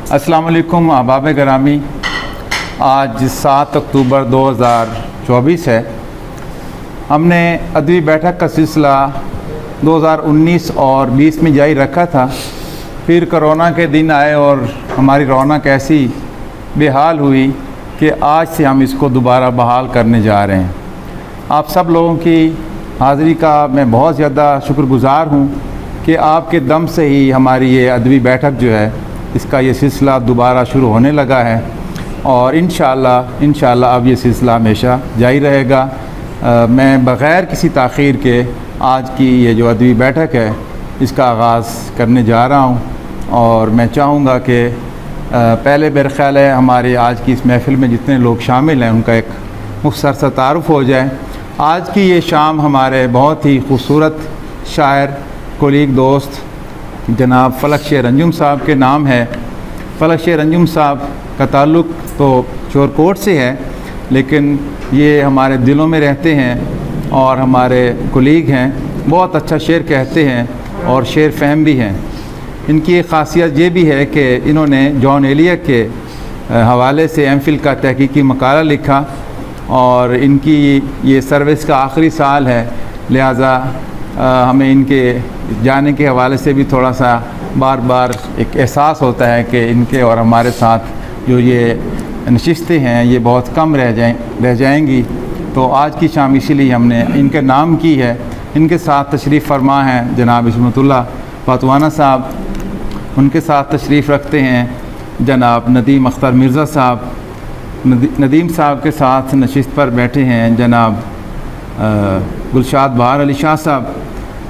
अस्सलाम वालेकुम अहबाब गरामी। आज 7 अक्टूबर 2024 है। हमने अदबी बैठक का सिलसिला 2019 और 20 में जारी रखा था। फिर कोरोना के दिन आए और हमारी रौनक ऐसी बेहाल हुई कि आज से हम इसको दोबारा बहाल करने जा रहे हैं। आप सब लोगों की हाज़िरी का मैं बहुत ज़्यादा शुक्रगुज़ार हूँ कि आपके दम से ही हमारी ये अदबी बैठक जो है इसका ये सिलसिला दोबारा शुरू होने लगा है और इंशाअल्लाह अब ये सिलसिला हमेशा जारी रहेगा। मैं बग़ैर किसी ताख़ीर के आज की ये जो अदबी बैठक है इसका आगाज़ करने जा रहा हूँ और मैं चाहूँगा कि पहले मेरे ख़्याल है हमारे आज की इस महफ़िल में जितने लोग शामिल हैं उनका एक मुख्तसर सा तारुफ़ हो जाए। आज की ये शाम हमारे बहुत ही खूबसूरत शायर कोलीग दोस्त जनाब फलक शेर अंजुम साहब के नाम है। फलक शेर अंजुम साहब का ताल्लुक़ तो चोरकोट से है, लेकिन ये हमारे दिलों में रहते हैं और हमारे कोलीग हैं। बहुत अच्छा शेर कहते हैं और शेर फहम भी हैं। इनकी एक ख़ासियत ये भी है कि इन्होंने जॉन एलियट के हवाले से एमफिल का तहकीकी मकाला लिखा और इनकी ये सर्विस का आखिरी साल है, लिहाजा हमें इनके जाने के हवाले से भी थोड़ा सा बार बार एक एहसास होता है कि इनके और हमारे साथ जो ये नशिस्तें हैं ये बहुत कम रह जाएंगी। तो आज की शाम इसीलिए हमने इनके नाम की है। इनके साथ तशरीफ़ फरमा हैं जनाब इस्मतुल्लाह पातवाना साहब, उनके साथ तशरीफ़ रखते हैं जनाब नदीम अख्तर मिर्ज़ा साहब, नदीम साहब के साथ नशिस्त पर बैठे हैं जनाब गुलशाद बहार अली शाह साहब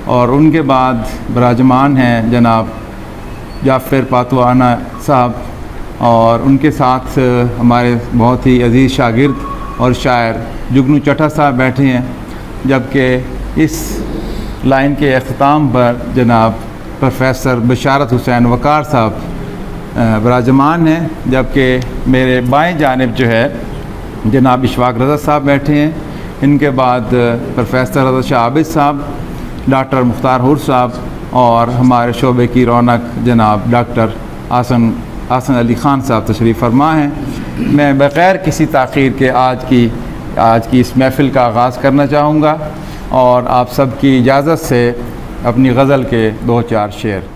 और उनके बाद बराजमान हैं जनाब जाफ़र पातवाना साहब और उनके साथ हमारे बहुत ही अज़ीज़ शागिर्द और शायर जुगनू चट्टा साहब बैठे हैं। जबकि इस लाइन के अख्ताम पर जनाब प्रोफेसर बशारत हुसैन वकार साहब बराजमान हैं। जबकि मेरे बाएं जानिब जो है जनाब इशफाक रज़ा साहब बैठे हैं। इनके बाद प्रोफेसर रज़ा शाह आबिद साहब, डॉक्टर मुख्तार हुर साहब और हमारे शोबे की रौनक जनाब डॉक्टर आसन अली ख़ान साहब तशरीफ़ फरमा हैं। मैं बग़ैर किसी ताख़ीर के आज की इस महफ़िल का आगाज़ करना चाहूँगा और आप सब की इजाज़त से अपनी गज़ल के 2-4 शेर।